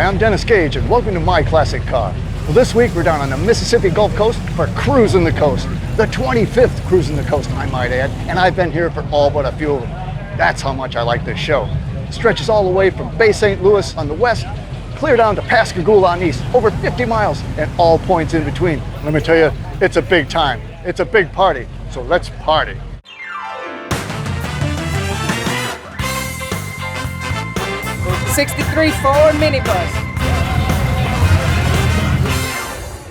Hi, I'm Dennis Gage, and welcome to My Classic Car. Well, this week we're down on the Mississippi Gulf Coast for Cruisin the Coast, the 25th Cruisin the Coast, I might add, and I've been here for all but a few of them. That's how much I like this show. It stretches all the way from Bay St. Louis on the west, clear down to Pascagoula on the east, over 50 miles, and all points in between. Let me tell you, it's a big time. It's a big party, so let's party. '63 Ford minibus.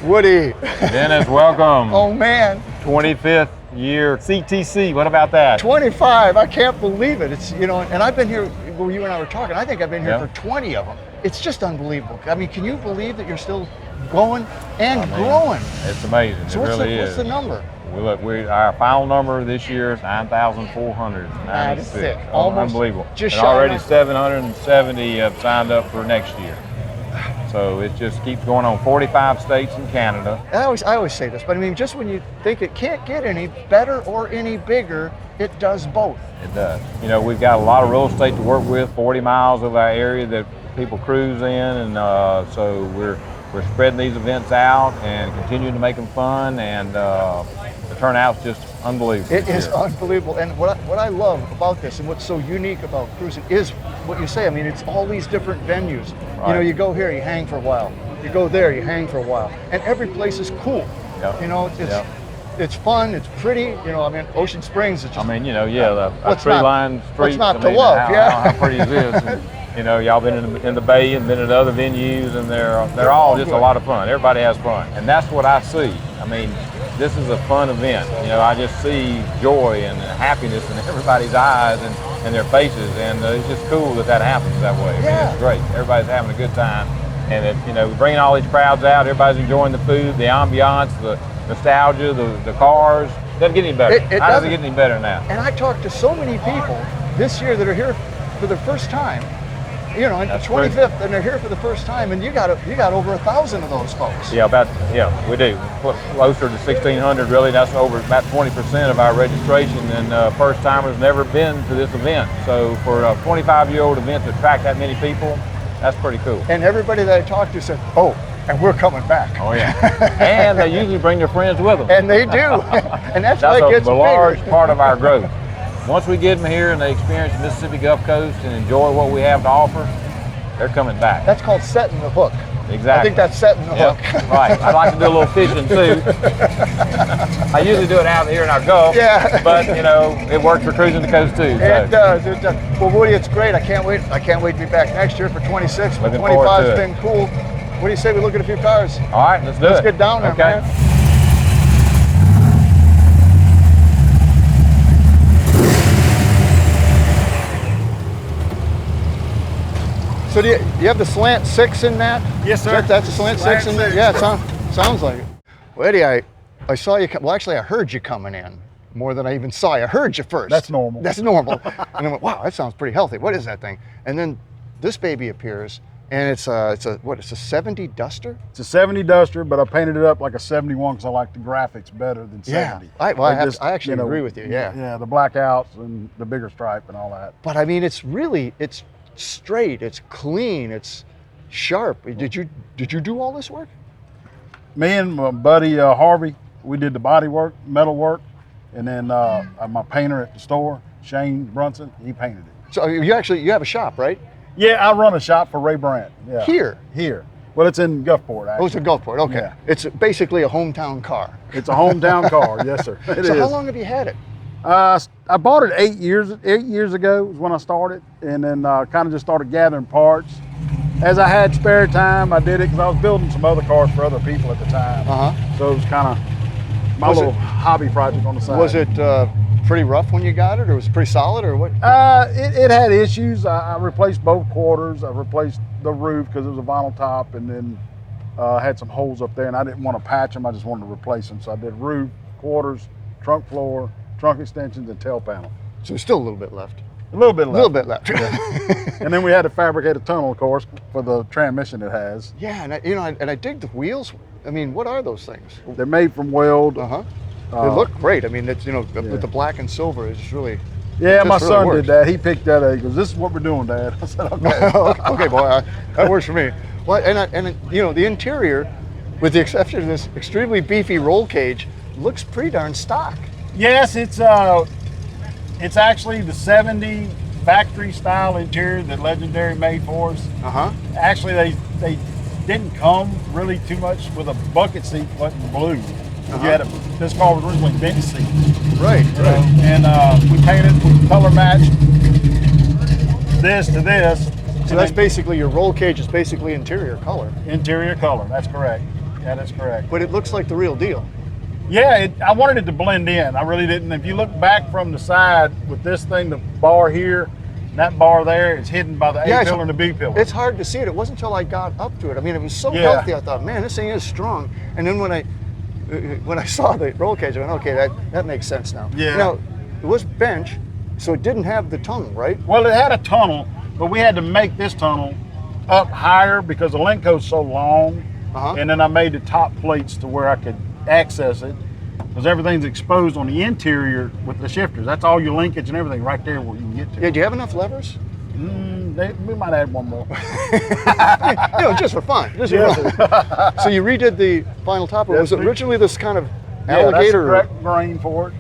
Woody. Dennis, welcome. Oh man. 25th year CTC. What about that? 25. I can't believe it. It's, you know, and I've been here, well, you and I were talking, I think I've been here for 20 of them. It's just unbelievable. I mean, can you believe that you're still going and growing? It's amazing. So it really is. What's the number? Our final number this year is 9,496. Almost unbelievable. Just and already 770 have signed up for next year. So it just keeps going on. 45 states and Canada. I always say this, but I mean, just when you think it can't get any better or any bigger, it does both. It does. You know, we've got a lot of real estate to work with, 40 miles of our area that people cruise in, and so we're spreading these events out and continuing to make them fun, and the turnout's just unbelievable. It is unbelievable, and what I love about this and what's so unique about cruising is what you say. I mean, it's all these different venues. Right. You know, you go here, you hang for a while. You go there, you hang for a while, and every place is cool. Yep. You know, it's fun, it's pretty. You know, I mean, Ocean Springs is just. I mean, you know, a tree-lined street. What's not to love? How pretty is this? And, you know, y'all been in the Bay and been at other venues, and they're all just a lot of fun. Everybody has fun, and that's what I see. I mean, this is a fun event. You know, I just see joy and happiness in everybody's eyes and their faces, and it's just cool that happens that way. I mean, it's great. Everybody's having a good time, and you know, bringing all these crowds out. Everybody's enjoying the food, the ambiance, the nostalgia, the cars. Doesn't get any better. How does it get any better than that? And I talked to so many people this year that are here for the first time. You know, and the 25th, and they're here for the first time, and you got over 1,000 of those folks. Yeah, we do. Closer to 1,600, really. That's over about 20% of our registration, and first timers never been to this event. So for a 25-year-old event to attract that many people, that's pretty cool. And everybody that I talked to said, "Oh, and we're coming back." Oh yeah. And they usually bring their friends with them. And they do. And that's why it gets a large bigger. part of our growth. Once we get them here and they experience the Mississippi Gulf Coast and enjoy what we have to offer, they're coming back. That's called setting the hook. Exactly. I think that's setting the hook. Right. I like to do a little fishing too. I usually do it out here in our Gulf. Yeah. But you know, it works for Cruisin the Coast too. So. It does. It does. Well, Woody, it's great. I can't wait. I can't wait to be back next year for 26. But 25's been cool. What do you say we look at a few cars? All right, let's do it. Let's get down there, man. So do you have the slant 6 in that? Yes, sir. That's a slant 6 in there? Yeah, it sounds like it. Well, Eddie, I saw you, well actually I heard you coming in more than I even saw you. I heard you first. That's normal. That's normal. And I went, wow, that sounds pretty healthy. What is that thing? And then this baby appears, and it's a 70 Duster? It's a 70 Duster, but I painted it up like a 71 because I like the graphics better than 70. I actually agree with you, yeah. Yeah, the blackouts and the bigger stripe and all that. But I mean, it's straight, it's clean, it's sharp. Did you do all this work? Me and my buddy Harvey, we did the body work, metal work, and then my painter at the store, Shane Brunson, he painted it. So you have a shop, right? Yeah, I run a shop for Ray Brandt. Yeah. Here. Well, it's in Gulfport, actually. Oh, it's in Gulfport, okay. Yeah. It's basically a hometown car. It's a hometown car, yes, sir. So how long have you had it? I bought it 8 years ago was when I started, and then kind of just started gathering parts. As I had spare time, I did it because I was building some other cars for other people at the time. So it was kind of my little hobby project on the side. Was it pretty rough when you got it, or was it pretty solid, or what? It had issues. I replaced both quarters. I replaced the roof because it was a vinyl top, and then had some holes up there, and I didn't want to patch them. I just wanted to replace them. So I did roof, quarters, trunk floor, trunk extensions, and tail panel. So there's still a little bit left. A little bit left. A little bit left. Yeah. And then we had to fabricate a tunnel, of course, for the transmission it has. Yeah, and I dig the wheels. I mean, what are those things? They're made from weld. They look great. I mean, it's, you know, with the black and silver, it's just really. Yeah, my son did that. He picked that. He goes, "This is what we're doing, Dad." I said, "Okay." Okay, boy, that works for me. Well, and you know, the interior, with the exception of this extremely beefy roll cage, looks pretty darn stock. Yes, it's actually the 70 factory style interior that Legendary made for us. Actually, they didn't come really too much with a bucket seat button blue. You had this car was originally bench seat. Right. And we painted, we color matched this to this. So that's basically your roll cage is basically interior color. Interior color, that's correct. Yeah, that's correct. But it looks like the real deal. Yeah, I wanted it to blend in. I really didn't. If you look back from the side with this thing, the bar here, that bar there, it's hidden by the A pillar and the B pillar. It's hard to see it. It wasn't until I got up to it. I mean, it was so healthy. I thought, man, this thing is strong. And then when I saw the roll cage, I went, okay, that makes sense now. Yeah. Now, it was bench, so it didn't have the tunnel, right? Well, it had a tunnel, but we had to make this tunnel up higher because the Lenco's so long. And then I made the top plates to where I could access it, because everything's exposed on the interior with the shifters. That's all your linkage and everything right there where you can get to. Yeah, do you have enough levers? We might add one more. You know, just for fun. So you redid the final top. Was it originally this kind of alligator? Yeah, that's the correct grain for it.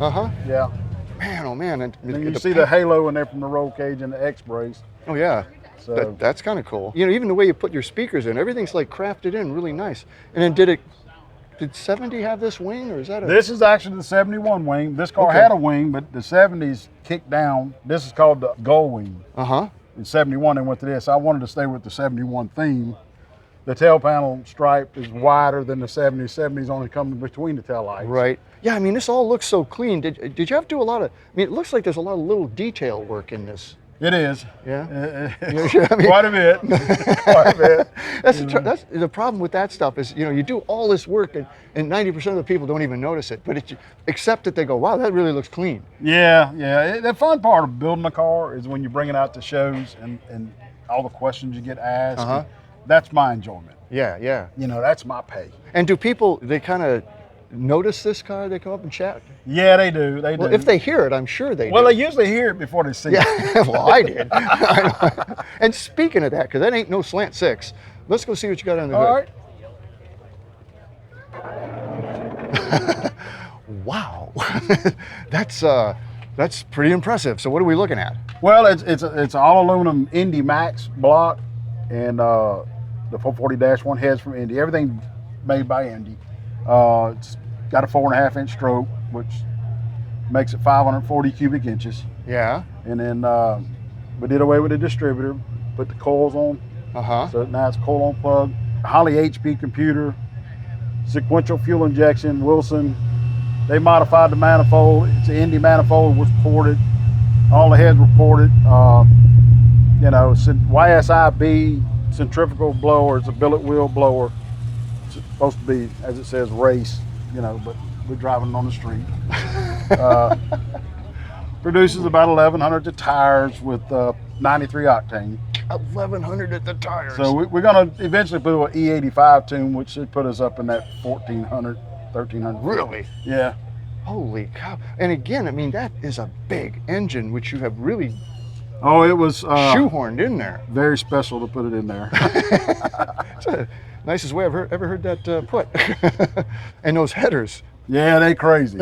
Yeah. Man, oh man. And you see the halo in there from the roll cage and the X brace. Oh yeah. So that's kind of cool. You know, even the way you put your speakers in, everything's like crafted in really nice. And then did 70 have this wing, or is that This is actually the 71 wing. This car had a wing, but the 70s kicked down. This is called the Gull wing. In 71 they went to this. I wanted to stay with the 71 theme. The tail panel stripe is wider than the 70s. 70s only come between the tail lights. Right. Yeah, I mean, this all looks so clean. Did you have to do a lot of, I mean, it looks like there's a lot of little detail work in this. It is. Yeah. I mean, quite a bit. Quite a bit. That's the problem with that stuff is, you know, you do all this work and 90% of the people don't even notice it, but except that they go, wow, that really looks clean. Yeah. The fun part of building a car is when you bring it out to shows and all the questions you get asked. That's my enjoyment. Yeah. You know, that's my pay. And do people, they kind of notice this car? They come up and chat? Yeah, they do. Well, if they hear it, I'm sure they do. Well, they usually hear it before they see it. Yeah, well, I did. And speaking of that, because that ain't no slant six, let's go see what you got under the hood. All right. Wow. That's pretty impressive. So what are we looking at? Well, it's all aluminum Indy Max block, and the 440-1 heads from Indy. Everything made by Indy. It's got a 4.5-inch stroke, which makes it 540 cubic inches. Yeah. And then we did away with the distributor, put the coils on. So now it's coil on plug. Highly HP computer, sequential fuel injection, Wilson. They modified the manifold. It's an Indy manifold, was ported. All the heads were ported. You know, YSIB centrifugal blower. It's a billet wheel blower. It's supposed to be, as it says, race, you know, but we're driving on the street. Produces about 1,100 to tires with 93 octane. 1,100 at the tires. So we're going to eventually put an E85 tune, which should put us up in that 1,400, 1,300. Really? Yeah. Holy cow. And again, I mean, that is a big engine, which you have really it was shoehorned in there. Very special to put it in there. It's the nicest way I've ever heard that put. And those headers. Yeah, they crazy.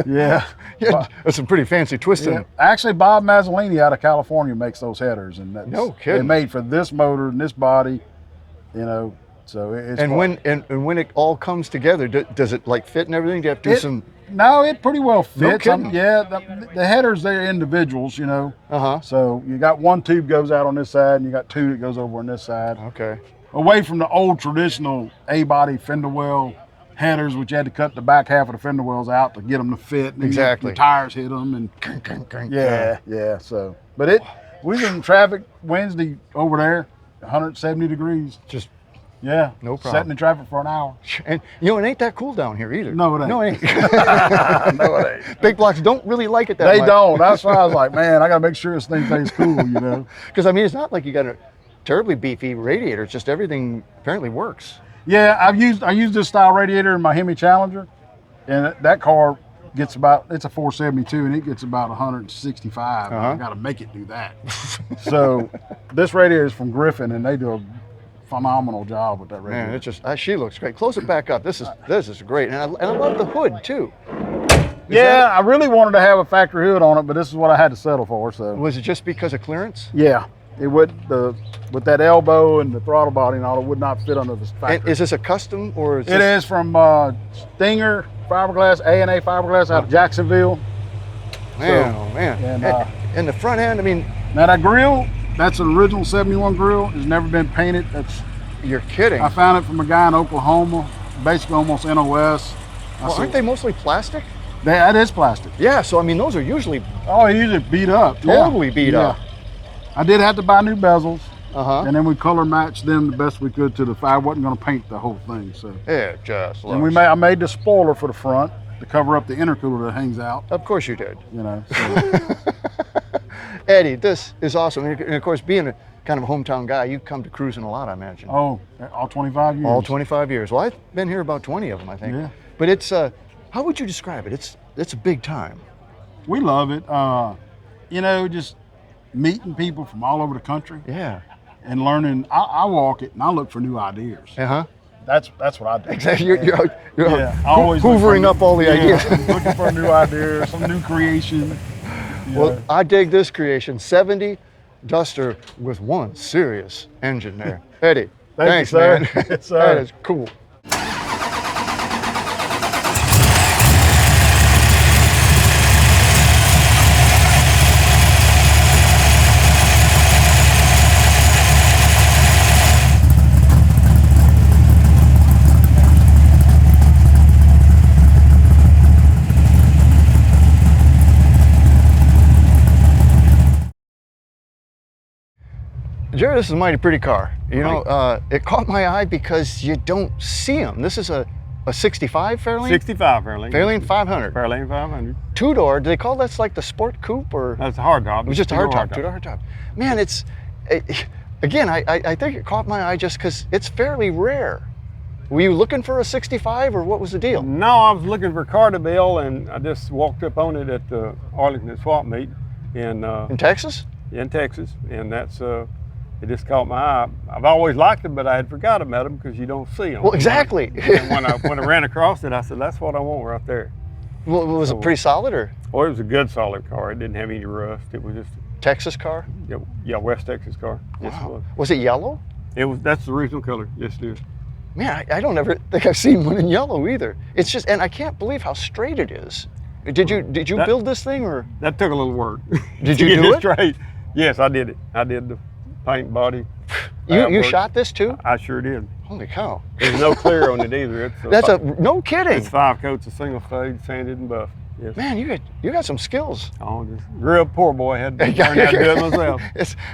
Yeah. That's some pretty fancy twisting. Yeah. Actually, Bob Mazzolini out of California makes those headers, and that's, no kidding. They're made for this motor and this body, you know. So it's and when it all comes together, does it like fit and everything? Do you have to do some? No, it pretty well fits. No kidding. The headers, they're individuals, you know. So you got one tube goes out on this side, and you got two that goes over on this side. Okay. Away from the old traditional A-body fender well headers, which you had to cut the back half of the fender wells out to get them to fit. And exactly. The tires hit them, and yeah. So, but we was in traffic Wednesday over there, 170 degrees. Just. Yeah, no problem. Sitting in traffic for an hour. And you know, it ain't that cool down here either. No, it ain't. No, it ain't. No, it ain't. Big blocks don't really like it that much. They don't. That's why I was like, man, I got to make sure this thing stays cool, you know. Because, I mean, it's not like you got a terribly beefy radiator. It's just everything apparently works. Yeah, I used this style radiator in my Hemi Challenger, and that car gets about, it's a 472, and it gets about 165. I got to make it do that. So this radiator is from Griffin, and they do a phenomenal job with that radiator. Man, it just she looks great. Close it back up. This is great, and I love the hood too. Yeah, I really wanted to have a factory hood on it, but this is what I had to settle for. So Was it just because of clearance? yeah, it would with that elbow and the throttle body and all, it would not fit under this factory. And is this a custom or is It is from Stinger fiberglass, A&A fiberglass out of Jacksonville. Man, So, oh man. and, And the front end, I mean, Now that grill, that's an original 71 grill. It's never been painted. you're kidding. I found it from a guy in Oklahoma, basically almost NOS. Well, aren't they mostly plastic? That is plastic. Yeah, so I mean, those are usually Oh, he usually beat up. totally beat up. I did have to buy new bezels, Uh-huh. and then we color matched them the best we could to the fire. I wasn't going to paint the whole thing, so. It just looks. And I made the spoiler for the front to cover up the intercooler that hangs out. Of course you did. You know. So. Eddie, this is awesome. And of course, being a kind of a hometown guy, you come to cruising a lot, I imagine. Oh, all 25 years. All 25 years. Well, I've been here about 20 of them, I think. Yeah. But it's, how would you describe it? It's a big time. We love it. You know, just meeting people from all over the country Yeah. and learning. I walk it and I look for new ideas. Uh-huh. That's what I do. Exactly. You're Yeah, I always look hoovering for- up all the yeah, ideas. looking for a new idea, some new creation. Well, I dig this creation. 70 Duster with one serious engine there. Eddie, Thank thanks, you, sir. man. Yes, sir. That is cool. Jerry, this is a mighty pretty car. You know, it caught my eye because you don't see them. This is a 65 Fairlane? 65 Fairlane. Fairlane 500. Fairlane 500. Two-door. Do they call that's like the sport coupe or? That's a hard top. It was just a hard top, two-door hard top. Man, again, I think it caught my eye just because it's fairly rare. Were you looking for a 65 or what was the deal? No, I was looking for Cartabel and I just walked up on it at the Arlington swap meet in Texas? Texas, and that's it just caught my eye. I've always liked them, but I had forgot about them because you don't see them. Well, exactly. And when I ran across it, I said, "That's what I want right there." Well, was it pretty solid or Oh, it was a good solid car. It didn't have any rust. It was just Texas car? yeah, West Texas car. Yes, it Wow. was. Was it yellow? It was. That's the original color. Yes, it is. Man, I don't ever think I've seen one in yellow either. It's just, and I can't believe how straight it is. Did you build this thing or? That took a little work. Did to you get do it it? straight? Yes, I did it. I did the paint, body. You work. shot this too? I sure did. Holy cow. There's no clear on it either. That's no kidding. It's 5 coats of single stage, sanded and buffed. Yes. Man, you got some skills. Oh, just real poor boy had to learn how to do it myself.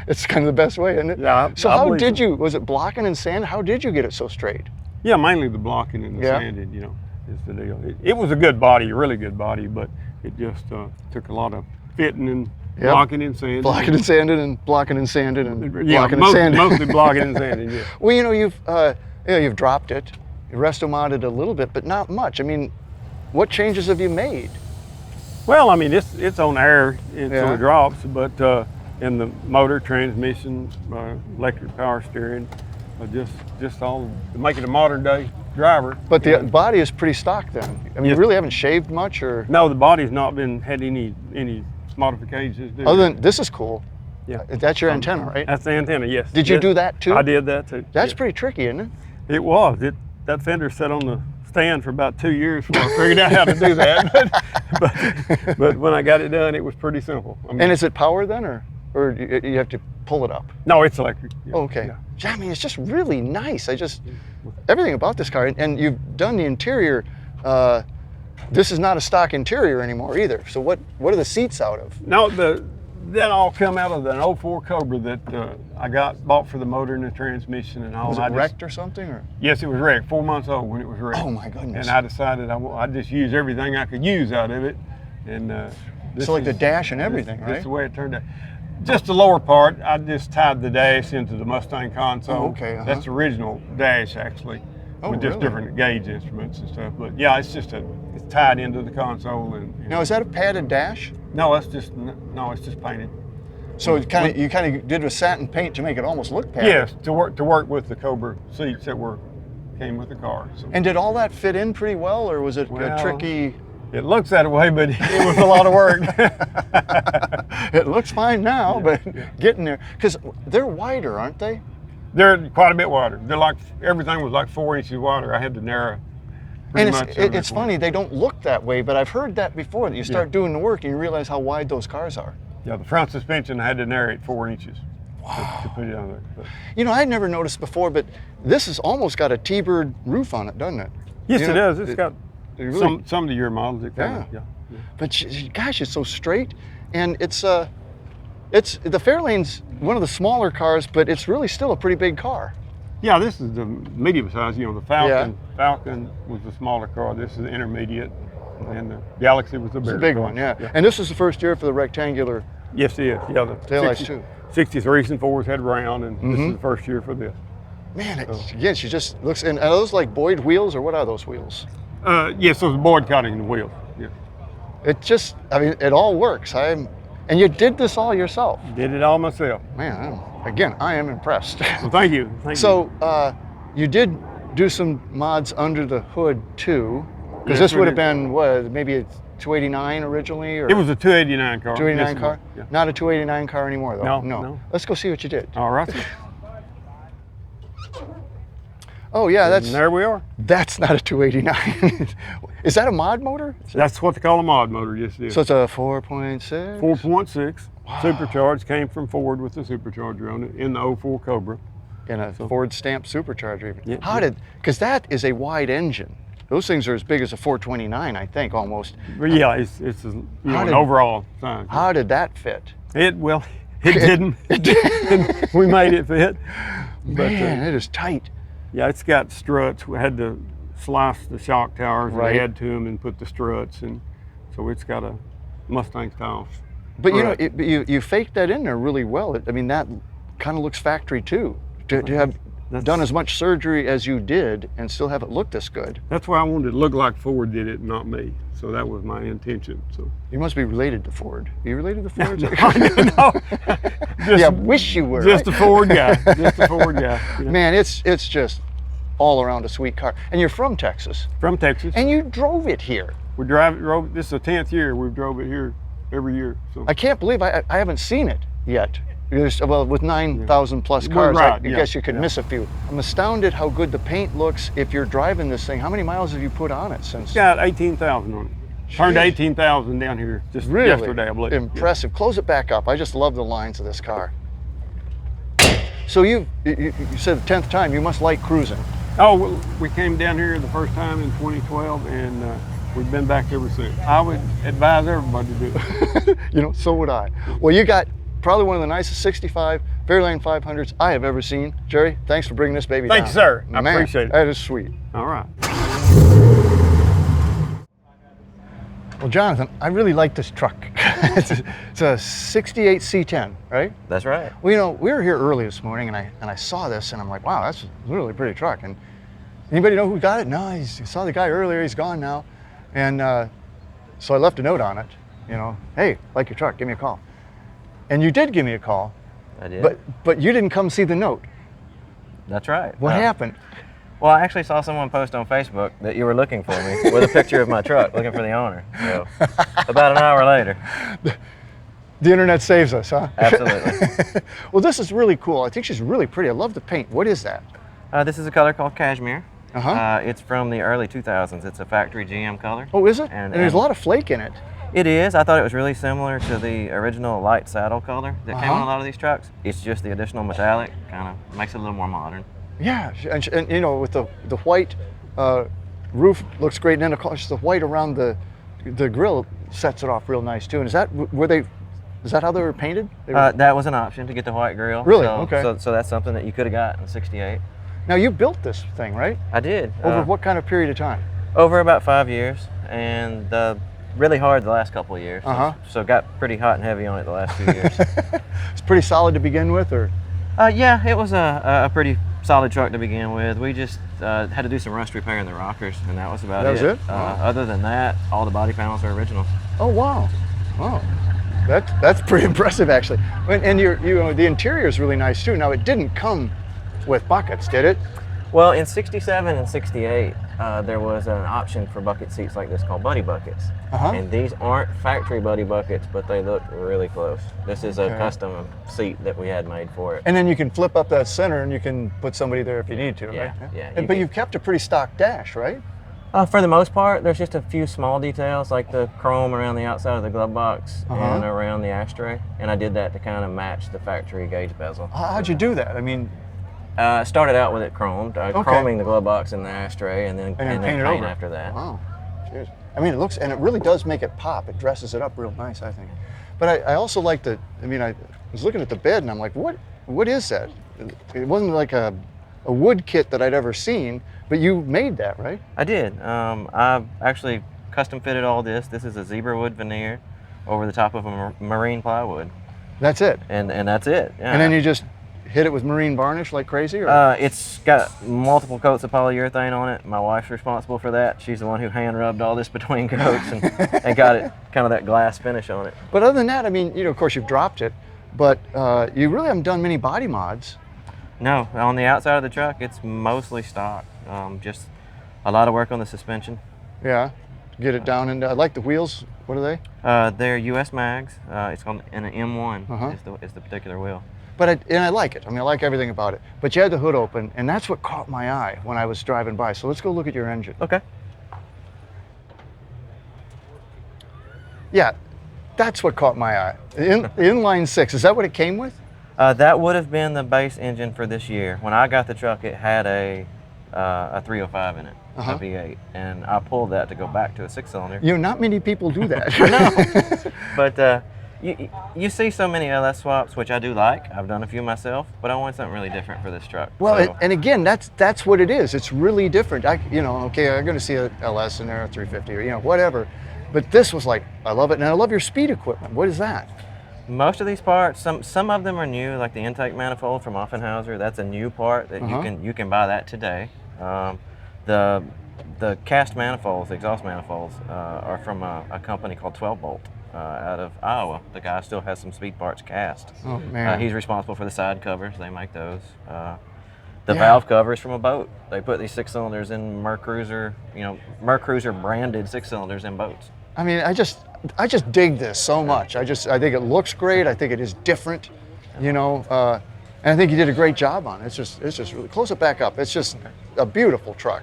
It's kind of the best way, isn't it? Yeah. So I how believe did so. you, was it blocking and sand? How did you get it so straight? Yeah, mainly the blocking and the Yeah. sanded, you know, is the deal. It was a good body, a really good body, but it just took a lot of fitting and Yep. blocking and sanding. Blocking and sanded and blocking and sanded and Yeah, blocking and sanded. mostly blocking and sanding, yeah. Well, you know, you've dropped it, you resto modded a little bit, but not much. I mean, what changes have you made? Well, I mean, it's on air, it's Yeah. on the drops, but in the motor, transmission, electric power steering, just all to make it a modern day driver. But the body is pretty stock then. I mean, Yes. you really haven't shaved much or? No, the body's not had any modifications. Other than, this is cool. Yeah. That's your antenna, right? That's the antenna, yes. Did you Yes. do that too? I did that too. That's yeah. pretty tricky, isn't it? It was. That fender sat on the stand for about 2 years before I figured out how to do that. But when I got it done, it was pretty simple. I mean, And is it power then, or you have to pull it up? no, it's electric. Yeah. Okay. Yeah. I mean, it's just really nice. Everything about this car, and you've done the interior. This is not a stock interior anymore either. So what are the seats out of? No, that all come out of an 04 Cobra that I bought for the motor and the transmission and all. Was I it just- wrecked or something? Or? Yes, it was wrecked. 4 months old when it was wrecked. Oh my goodness. And I decided I'd just use everything I could use out of it. And this So like the is- dash and everything, this right? is the way it turned out. Just the lower part, I just tied the dash into the Mustang console. Oh, okay, uh-huh. That's the original dash actually, Oh, with just really? different gauge instruments and stuff. But yeah, it's tied into the console and. Now is that a padded dash? No, it's just painted. So you kind of did a satin paint to make it almost look padded. Yes, to work with the Cobra seats that came with the car. So. And did all that fit in pretty well, or was it tricky? It looks that way, but it was a lot of work. It looks fine now, but getting there, because they're wider, aren't they? They're quite a bit wider. They're like, everything was like 4 inches wider. I had to narrow. And it's funny, they don't look that way, but I've heard that before, that you start doing the work and you realize how wide those cars are. Yeah, the front suspension, I had to narrow it 4 inches to put it on there. But. You know, I'd never noticed before, but this has almost got a T-bird roof on it, doesn't it? Yes, it does. It's got really, some of your models. Yeah. But gosh, it's so straight, and it's the Fairlane's one of the smaller cars, but it's really still a pretty big car. Yeah, this is the medium size. You know, the Falcon was the smaller car. This is the intermediate, and the Galaxy was the bigger. It's a big one, yeah. And this is the first year for the rectangular. Yes, it is. Yeah, the taillights too. 63s and 4s had round, and this is the first year for this. Man, again, she just looks. And are those like Boyd wheels, or what are those wheels? Yes, those Boyd cutting wheels. Yeah. It just, I mean, it all works. And you did this all yourself. Did it all myself. Man, again, I am impressed. Well, thank you. So you did do some mods under the hood too, because this would have been what, maybe a 289 originally, or it was a 289 car. 289 car. Yeah. Not a 289 car anymore, though. No. Let's go see what you did. All right. Oh yeah, and there we are. That's not a 289. Is that a mod motor? That's what they call a mod motor. Yes, it is. So it's a 4.6. 4.6. Wow. Supercharged, came from Ford with the supercharger on it in the 04 Cobra. In a Ford stamped supercharger even. Yeah, because that is a wide engine. Those things are as big as a 429, I think, almost. But yeah, it's an overall size. How did that fit? It didn't. It didn't. We made it fit. Man, it is tight. Yeah, it's got struts. We had to slice the shock towers and add to them and put the struts, and so it's got a Mustang style. But you know, you faked that in there really well. I mean, that kind of looks factory too. To have done as much surgery as you did and still have it look this good. That's why I wanted it to look like Ford did it, not me. So that was my intention. So you must be related to Ford. Are you related to Ford? No. Yeah, wish you were. Just a Ford guy. Just a Ford guy. You know? Man, it's just all around a sweet car. And you're from Texas. From Texas. And you drove it here. We drove. This is the 10th year we've drove it here every year. So I can't believe I haven't seen it yet. Well, with 9,000 plus cars, I guess you could miss a few. I'm astounded how good the paint looks if you're driving this thing. How many miles have you put on it since? It's got 18,000 on it. Turned 18,000 down here just yesterday, I believe. Impressive. Yeah. Close it back up. I just love the lines of this car. So you said the 10th time, you must like cruising. Oh, well, we came down here the first time in 2012, and we've been back ever since. I would advise everybody to do it. You know, so would I. Well, you got probably one of the nicest 65 Fairlane 500s I have ever seen. Jerry, thanks for bringing this baby down. Thank you, sir. I appreciate it. That is sweet. All right. Well, Jonathan, I really like this truck. It's a 68 C10, right? That's right. Well, you know, we were here early this morning, and I saw this, and I'm like, wow, that's a really pretty truck. And anybody know who got it? No, I saw the guy earlier. He's gone now. And so I left a note on it. You know, hey, like your truck, give me a call. And you did give me a call. I did. But you didn't come see the note. That's right. What happened? Well, I actually saw someone post on Facebook that you were looking for me with a picture of my truck, looking for the owner. So about an hour later. The internet saves us, huh? Absolutely. Well, this is really cool. I think she's really pretty. I love the paint. What is that? This is a color called Cashmere. Uh-huh. It's from the early 2000s. It's a factory GM color. Oh, is it? And there's a lot of flake in it. It is. I thought it was really similar to the original light saddle color that came on a lot of these trucks. It's just the additional metallic kind of makes it a little more modern. Yeah, and you know, with the white roof looks great, and then of course the white around the grill sets it off real nice too. And is that how they were painted? That was an option to get the white grill. Really? So, okay. So that's something that you could have got in '68. Now you built this thing, right? I did. Over what kind of period of time? Over about 5 years, and really hard the last couple of years. So it got pretty hot and heavy on it the last 2 years. It's pretty solid to begin with, or? Yeah, it was a pretty solid truck to begin with. We just had to do some rust repair in the rockers, and that was about it. That was it? Other than that, all the body panels are original. Oh, wow. Wow. That's pretty impressive, actually. And the interior is really nice too. Now, it didn't come with buckets, did it? Well, in 67 and 68, there was an option for bucket seats like this called buddy buckets. And these aren't factory buddy buckets, but they look really close. This is a custom seat that we had made for it. And then you can flip up that center and you can put somebody there if you need to, right? Yeah. But you've kept a pretty stock dash, right? For the most part, there's just a few small details like the chrome around the outside of the glove box and around the ashtray. And I did that to kind of match the factory gauge bezel. How'd you do that? I mean, started out with it chromed, chroming the glove box and the ashtray, and then paint paint after that. Wow, cheers. I mean, it really does make it pop. It dresses it up real nice, I think. But I also like I was looking at the bed and I'm like, what is that? It wasn't like a wood kit that I'd ever seen, but you made that, right? I did. I actually custom fitted all this. This is a zebra wood veneer over the top of a marine plywood. That's it? And that's it. Yeah. And then you just hit it with marine varnish like crazy? Or? It's got multiple coats of polyurethane on it. My wife's responsible for that. She's the one who hand rubbed all this between coats and got it kind of that glass finish on it. But other than that, I mean, of course you've dropped it, but you really haven't done many body mods. No, on the outside of the truck, it's mostly stock. Just a lot of work on the suspension. Yeah, get it down into, I like the wheels. What are they? They're US mags. It's called an M1 is the particular wheel. But I like it. I mean, I like everything about it. But you had the hood open, and that's what caught my eye when I was driving by. So let's go look at your engine. Okay. Yeah, that's what caught my eye. Inline 6, is that what it came with? That would have been the base engine for this year. When I got the truck, it had a 305 in it, a V8, and I pulled that to go back to a 6-cylinder. Not many people do that. No, but you see so many LS swaps, which I do like. I've done a few myself, but I want something really different for this truck. Well, so, and again, that's what it is. It's really different. Okay, I'm going to see a LS in there, a 350, or whatever. But this was like, I love it, and I love your speed equipment. What is that? Most of these parts, some of them are new, like the intake manifold from Offenhauser. That's a new part that you can buy that today. The cast manifolds, the exhaust manifolds, are from a company called 12 Bolt out of Iowa. The guy still has some speed parts cast. Oh man! He's responsible for the side covers. They make those. The valve covers from a boat. They put these 6-cylinders in Mercruiser, Mercruiser branded 6-cylinders in boats. I mean, I just dig this so much. I think it looks great. I think it is different, and I think you did a great job on it. It's just really, close it back up. It's just a beautiful truck.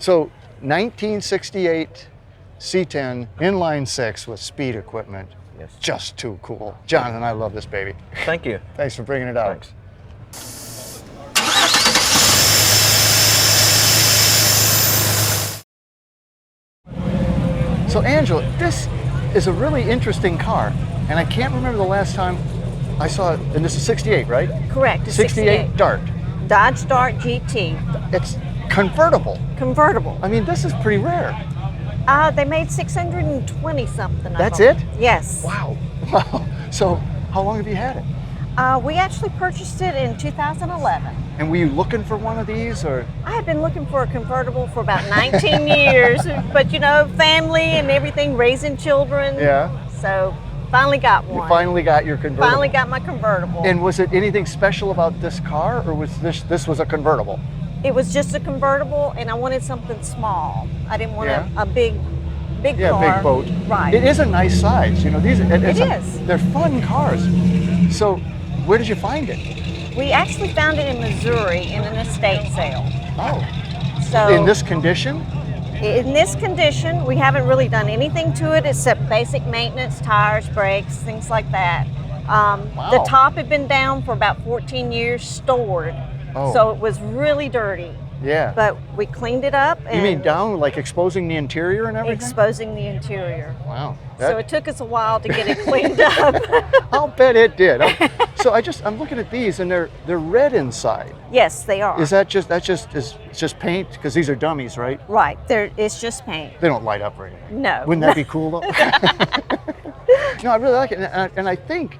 So 1968 C10 inline 6 with speed equipment. Yes. Just too cool. Jonathan, I love this baby. Thank you. Thanks for bringing it out. Thanks. So Angela, this is a really interesting car, and I can't remember the last time I saw it, and this is 68, right? Correct. It's 68 Dart. Dodge Dart GT. It's convertible. Convertible. I mean, this is pretty rare. They made 620 something. That's it? Yes. Wow. Wow. So how long have you had it? We actually purchased it in 2011. And were you looking for one of these, or? I had been looking for a convertible for about 19 years, but family and everything, raising children. Yeah. So finally got one. You finally got your convertible. Finally got my convertible. And was it anything special about this car, or was this was a convertible? It was just a convertible, and I wanted something small. I didn't want a big car. Yeah, big boat. Right. It is a nice size. These. It is. They're fun cars. So, where did you find it? We actually found it in Missouri in an estate sale. Oh. So in this condition? In this condition, we haven't really done anything to it except basic maintenance, tires, brakes, things like that. Wow. The top had been down for about 14 years, stored. Oh. So it was really dirty. Yeah. But we cleaned it up. And you mean down, like exposing the interior and everything? Exposing the interior. Wow. So it took us a while to get it cleaned up. I'll bet it did. So I'm looking at these, and they're red inside. Yes, they are. Is that's just paint? Because these are dummies, right? Right. It's just paint. They don't light up or anything. No. Wouldn't that be cool though? No, I really like it, and I think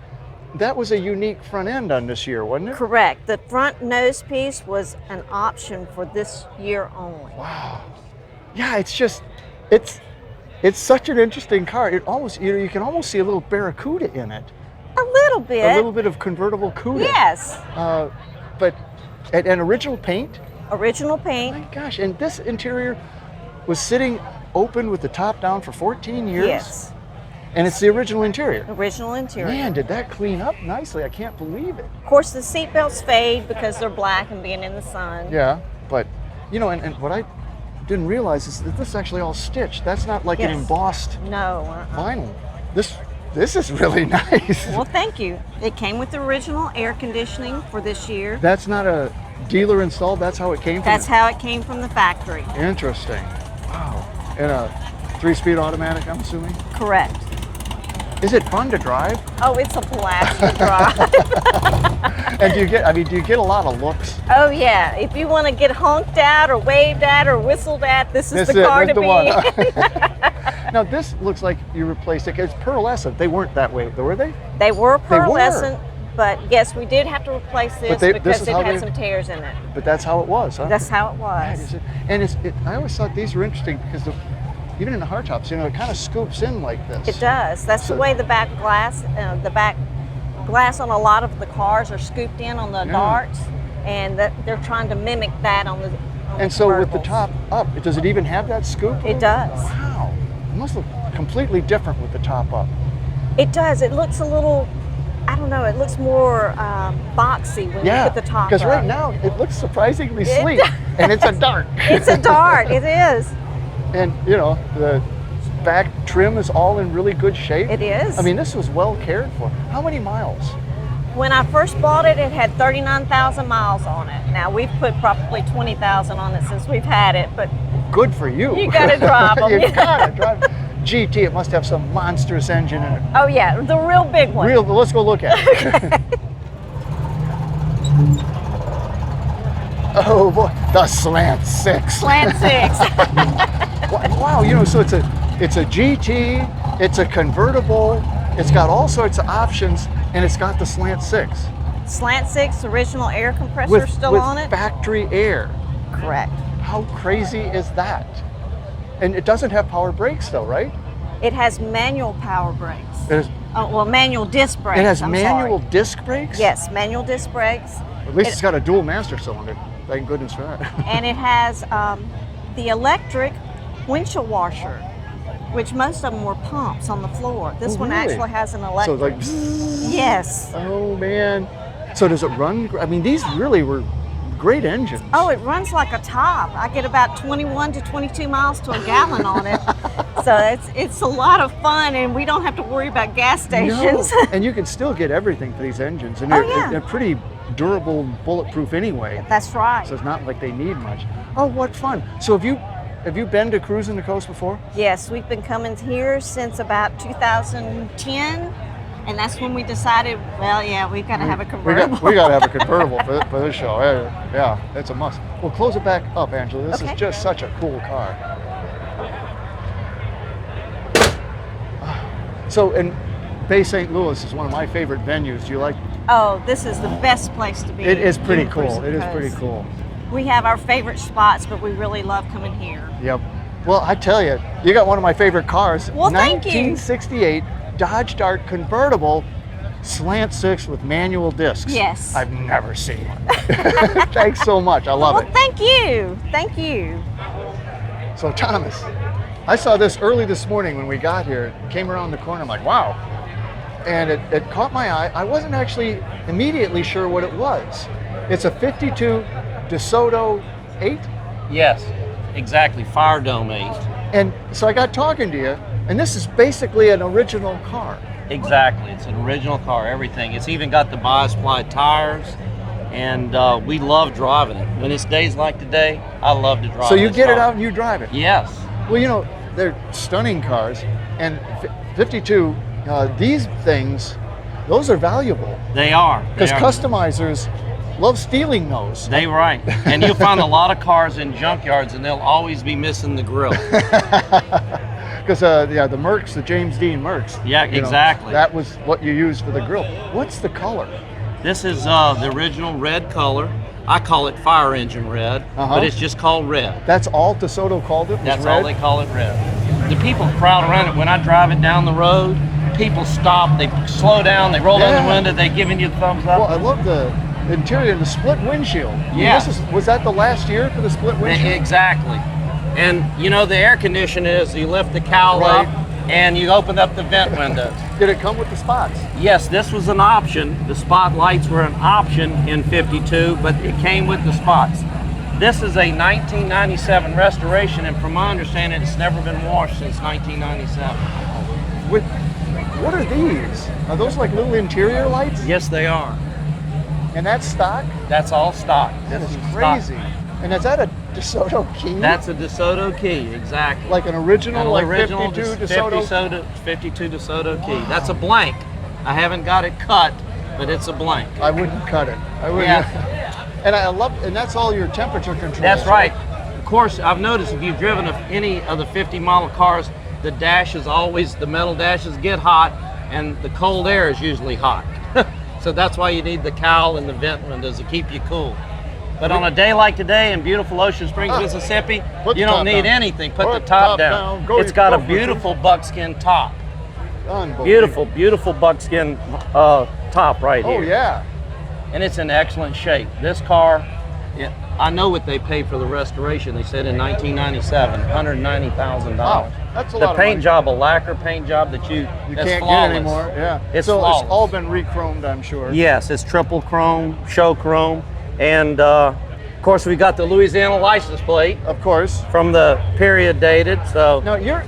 that was a unique front end on this year, wasn't it? Correct. The front nose piece was an option for this year only. Wow. Yeah, It's such an interesting car. It almost, you can almost see a little Barracuda in it. A little bit. A little bit of convertible Cuda. Yes. But an original paint. Original paint. My gosh, and this interior was sitting open with the top down for 14 years. Yes. And it's the original interior. Original interior. Man, did that clean up nicely. I can't believe it. Of course, the seat belts fade because they're black and being in the sun. Yeah, but, you know, and what I didn't realize is that this is actually all stitched. That's not like an Yes. embossed No. vinyl. This is really nice. Well, thank you. It came with the original air conditioning for this year. That's not a dealer installed, that's how it came from? That's how it came from the factory. Interesting. Wow. And a 3-speed automatic, I'm assuming? Correct. Is it fun to drive? Oh, it's a blast to drive. And do you get a lot of looks? Oh yeah. If you want to get honked at or waved at or whistled at, this is the car to be. Now this looks like you replaced it. It's pearlescent. They weren't that way, were they? They were They were. pearlescent, but yes, we did have to replace this this because is it how had they- some tears in it. But that's how it was, huh? That's how it That was. is it. And I always thought these were interesting because even in the hardtops, you know, it kind of scoops in like this. It does. That's So- the way the back glass on a lot of the cars are scooped in on the Yeah. darts, and they're trying to mimic that on the. And so with the convertibles. top up, does it even have that scoop? It does. Wow. It must look completely different with the top up. It does. It looks a little. I don't know. It looks more boxy when you put the top up. because right now it looks surprisingly It sleek, does. and it's a dart. It's a dart. It is. And you know, the back trim is all in really good shape. It is. I mean, this was well cared for. How many miles? When I first bought it, it had 39,000 miles on it. Now we've put probably 20,000 on it since we've had it, but Good for you. You gotta drive 'em. You gotta drive. GT, it must have some monstrous engine in it. oh yeah, the real big one. Let's go look at it. Oh boy, the Slant 6. Slant 6. Wow, you know, so it's a GT, it's a convertible, it's got all sorts of options, and it's got the Slant 6 Slant 6 original air compressor still with on it. factory air. Correct. How crazy is that? And it doesn't have power brakes though, right? It has manual power brakes. It has, Well, manual disc brakes. it has I'm manual sorry. disc brakes? Yes, manual disc brakes. At least it's got a dual master cylinder. Thank goodness for that. And it has the electric windshield washer, which most of them were pumps on the floor. This Oh, one really? actually has an So electric. like, bzzz. Yes. Oh man. So does it run? I mean, these really were great engines. Oh, it runs like a top. I get about 21 to 22 miles to a gallon on it. So it's a lot of fun, and we don't have to worry about gas stations. No. And you can still get everything for these engines, and Oh, they're, yeah. they're pretty durable, bulletproof anyway. That's right. So it's not like they need much. Oh, what fun! So have you been to Cruisin the Coast before? Yes, we've been coming here since about 2010, and that's when we decided, well, yeah, we've got to have a convertible. We got to have a convertible for this show. Yeah, it's a must. Well, close it back up, Angela. This Okay. is just such a cool car. So, and Bay St. Louis is one of my favorite venues. Do you like? Oh, this is the best place to be. It is pretty in cool. Cruisin' It is Coast. pretty cool. We have our favorite spots, but we really love coming here. Yep. Well, I tell you, you got one of my favorite cars. Well, thank you. 1968 Dodge Dart convertible, Slant 6 with manual discs. Yes. I've never seen one. Thanks so much. I love Well, it. thank you. Thank you. So Thomas, I saw this early this morning when we got here. It came around the corner. I'm like, wow. And it caught my eye. I wasn't actually immediately sure what it was. It's a 52 Desoto 8. Yes, exactly. Firedome 8. And so I got talking to you, and this is basically an original car. Exactly. It's an original car, everything. It's even got the bias-ply tires, and we love driving it. When it's days like today, I love to drive So you this get it car. out and you drive it. Yes. Well, you know, they're stunning cars, and 52, these things, those are valuable They are. because They are. customizers love stealing those. They right. And you'll find a lot of cars in junkyards, and they'll always be missing the grill. Because the Mercs, the James Dean Mercs. Yeah, you know, exactly. that was what you used for the grill. What's the color? This is the original red color. I call it fire engine red, Uh-huh. but it's just called red. That's all DeSoto called it. Was That's red? all they call it, red. the people crowd around it. When I drive it down the road, people stop, they slow down, they roll down the window, they giving you the thumbs up. Well, I love the interior and the split windshield. Yeah. Was that the last year for the split windshield? Exactly. And you know, the air conditioner is, you lift the cowl Right. up and you open up the vent windows. Did it come with the spots? Yes, this was an option. The spotlights were an option in 52, but it came with the spots. This is a 1997 restoration, and from my understanding, it's never been washed since 1997. What are these? Are those like little interior lights? Yes, they are. And that's stock? That's all stock. That This is is crazy. stock. And is that a DeSoto key? That's a DeSoto key, exactly. like an original, An like original 52 DeSoto? 52 DeSoto key. That's a blank. I haven't got it cut, but it's a blank. I wouldn't cut it. I wouldn't. Yeah. And that's all your temperature control. That's right. Of course, I've noticed if you've driven any of the 50 model cars, the dash is always, the metal dashes get hot, and the cold air is usually hot. So that's why you need the cowl and the vent windows to keep you cool. But on a day like today in beautiful Ocean Springs, Mississippi, Put you the don't top need down. anything. Put the Put top down. Go, It's got a go for it. beautiful buckskin top. Unbelievable. Beautiful, beautiful buckskin top right here. Oh yeah. And it's in excellent shape. This car, I know what they paid for the restoration. They said in 1997, $190,000. Wow, that's a the lot of paint money. job, a lacquer paint job that You that's can't flawless. get anymore. Yeah. It's so flawless. it's all been re-chromed, I'm sure. Yes, it's triple chrome, show chrome, and of course we got the Louisiana license plate Of course. from the period dated. So Now you're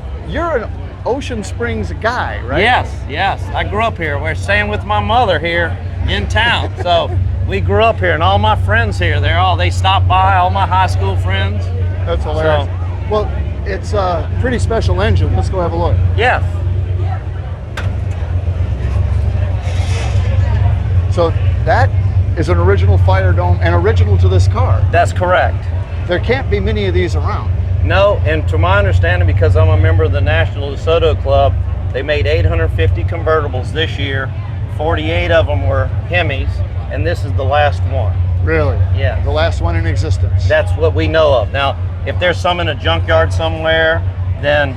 an Ocean Springs guy, right? yes, I grew up here. We're staying with my mother here in town. So we grew up here, and all my friends here, they stopped by, all my high school friends. That's hilarious. Well, it's a pretty special engine. Let's go have a look. Yes. So that is an original Firedome and original to this car. That's correct. There can't be many of these around. No, and to my understanding, because I'm a member of the National DeSoto Club, they made 850 convertibles this year. 48 of them were Hemis, and this is the last one. Really? Yeah. The last one in existence. That's what we know of. Now, if there's some in a junkyard somewhere, then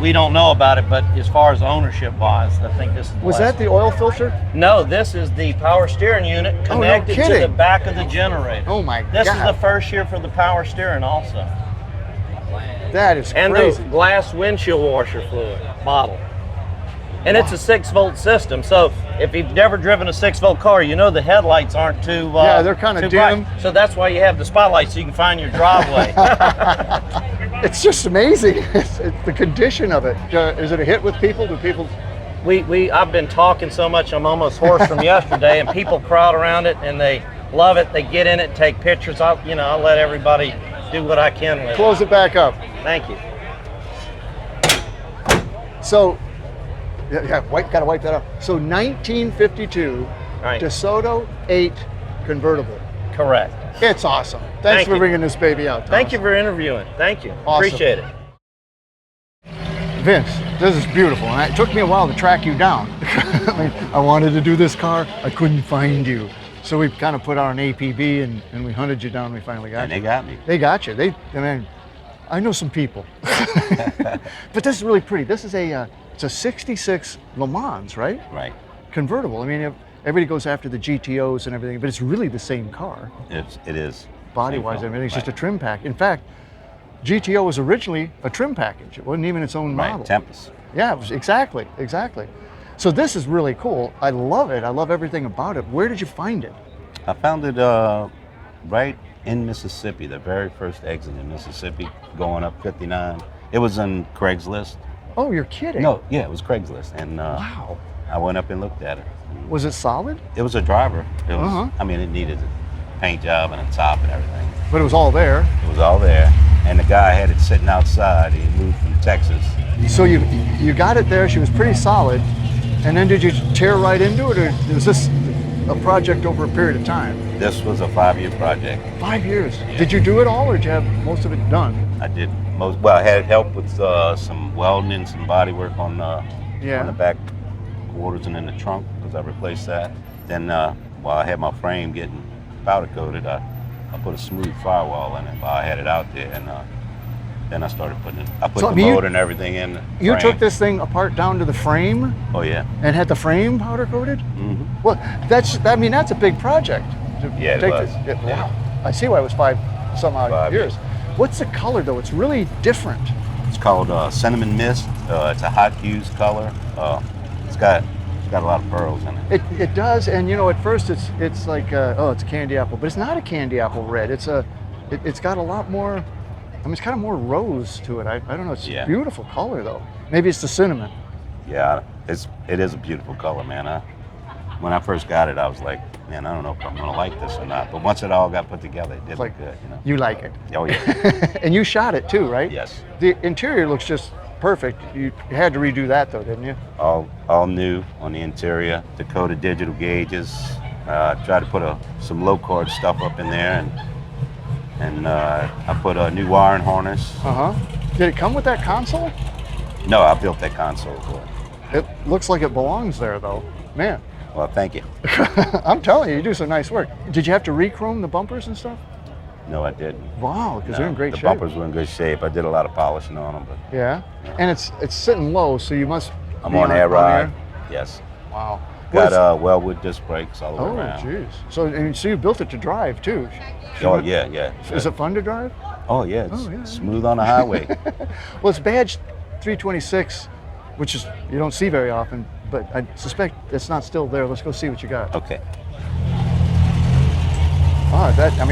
we don't know about it, but as far as ownership wise, I think this is the Was last that the oil filter? No, this is the power steering unit Oh, no connected to kidding. the back of the generator. Oh my This is God. the first year for the power steering also. That is And crazy. the glass windshield washer fluid bottle. And it's a 6-volt system, so if you've never driven a 6-volt car, you know the headlights aren't too Yeah, they're kinda too dim. bright. So that's why you have the spotlight, so you can find your driveway. It's just amazing. It's the condition of it. Is it a hit with people? Do people? I've been talking so much, I'm almost hoarse from yesterday, and people crowd around it and they love it. They get in it, take pictures. I'll let everybody do what I can with it. Close it back up. Thank you. So, gotta wipe that up. So 1952, Right. DeSoto 8 convertible. Correct. It's awesome. Thanks Thank for you. bringing this baby out. Thank Thomas. you for interviewing. Thank you. Awesome. Appreciate it. Vince, this is beautiful. And it took me a while to track you down. I mean, I wanted to do this car. I couldn't find you. So we kind of put out an APB and we hunted you down. We finally got And you. they got me. They got you. I know some people. But this is really pretty. This is it's a 66 Le Mans, right? Right. Convertible. I mean, everybody goes after the GTOs and everything, but it's really the same car. It is. Body-wise, Same everything's just a right. trim pack. In fact, GTO was originally a trim package. It wasn't even its own Right, model. Tempest. Yeah, it was exactly. So this is really cool. I love it. I love everything about it. Where did you find it? I found it right in Mississippi, the very first exit in Mississippi, going up 59. It was on Craigslist. Oh, you're kidding. No, yeah, it was Craigslist. And Wow. I went up and looked at it. Was it solid? It was a driver. It was, Uh-huh. I mean, it needed a paint job and a top and everything. But it was all there. It was all there. And the guy had it sitting outside. He moved from Texas. So you got it there. She was pretty solid. And then did you tear right into it, or was this a project over a period of time? This was a 5-year project. 5 years. Did you do it all, or did you have most of it done? I did I had help with some welding and some body work on the back quarters and in the trunk, because I replaced that. Then while I had my frame getting powder coated, I put a smooth firewall in it while I had it out there. And Then I started putting it. I put So, the I mean, motor and everything in. You frame. took this thing apart down to the frame Oh yeah. and had the frame powder coated? Mm-hmm. Well, that's a big project. To Yeah, it take was. this- Yeah. Wow. I see why it was some odd 5 years. What's the color though? It's really different. It's called Cinnamon Mist. It's a hot hues color. It's got a lot of pearls in it. It does, and you know, at first it's like it's a candy apple, but it's not a candy apple red. It's got a lot more. I mean, it's kind of more rose to it. I don't know. It's a beautiful color though. Maybe it's the cinnamon. Yeah, it is a beautiful color, man. When I first got it, I was like, man, I don't know if I'm gonna like this or not. But once it all got put together, it did look good. You know. You like it. Oh yeah. And you shot it too, right? Yes. The interior looks just perfect. You had to redo that though, didn't you? All new on the interior. Dakota digital gauges. Tried to put some low cord stuff up in there, and I put a new wiring harness. Did it come with that console? No, I built that console for it. It looks like it belongs there though, man. Well, thank you. I'm telling you, you do some nice work. Did you have to re-chrome the bumpers and stuff? No, I didn't. Wow, because they're in great the shape. The bumpers were in good shape. I did a lot of polishing on them, but yeah. And it's sitting low, so you must. I'm on air ride. Yes. Wow. Got Wellwood disc brakes all the way around. Oh, jeez. So you built it to drive too? Oh yeah. Is it fun to drive? Oh yeah, it's smooth on the highway. Well, it's badged 326, which is you don't see very often, but I suspect it's not still there. Let's go see what you got. Okay.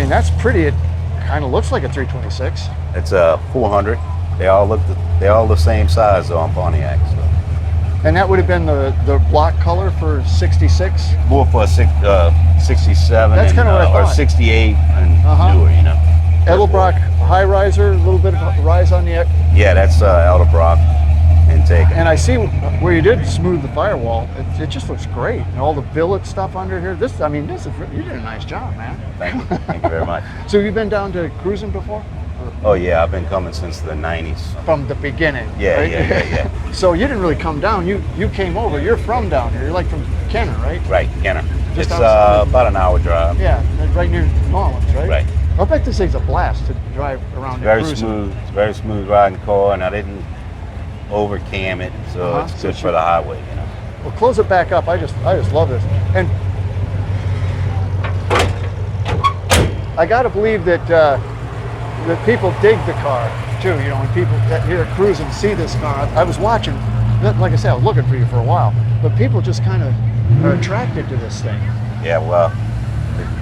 That's pretty. It kind of looks like a 326. It's a 400. They all the same size though on Pontiac. So. And that would have been the block color for 66? More for a 67 That's kind of what I or thought. 68 and newer, you know. Edelbrock high riser, a little bit of rise on the. Yeah, that's Edelbrock intake. And I see where you did smooth the firewall. It just looks great. And all the billet stuff under here. You did a nice job, man. Thank you very much. So you've been down to Cruisin before? Oh yeah, I've been coming since the 90s. From the beginning. Yeah, right? yeah. So you didn't really come down. You came over. You're from down here. You're like from Kenner, right? Right, Kenner. Just It's outside about an hour drive. Yeah, right near New Orleans, right? Right. I bet this thing's a blast to drive around. Very smooth. It's a very smooth riding car, and I didn't overcam it, so it's good for the highway, you know. Well, close it back up. I just love this. And I got to believe that that people dig the car too. You know, when people that here cruising see this car, I was watching. Like I said, I was looking for you for a while, but people just kind of are attracted to this thing. Yeah, well,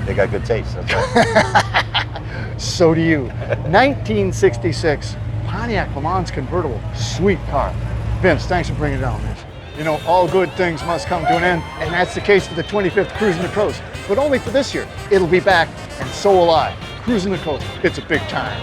they got good taste. That's all. So do you. 1966 Pontiac LeMans convertible, sweet car. Vince, thanks for bringing it down, man. You know, all good things must come to an end, and that's the case for the 25th Cruisin the Coast, but only for this year. It'll be back, and so will I. Cruisin the Coast, it's a big time.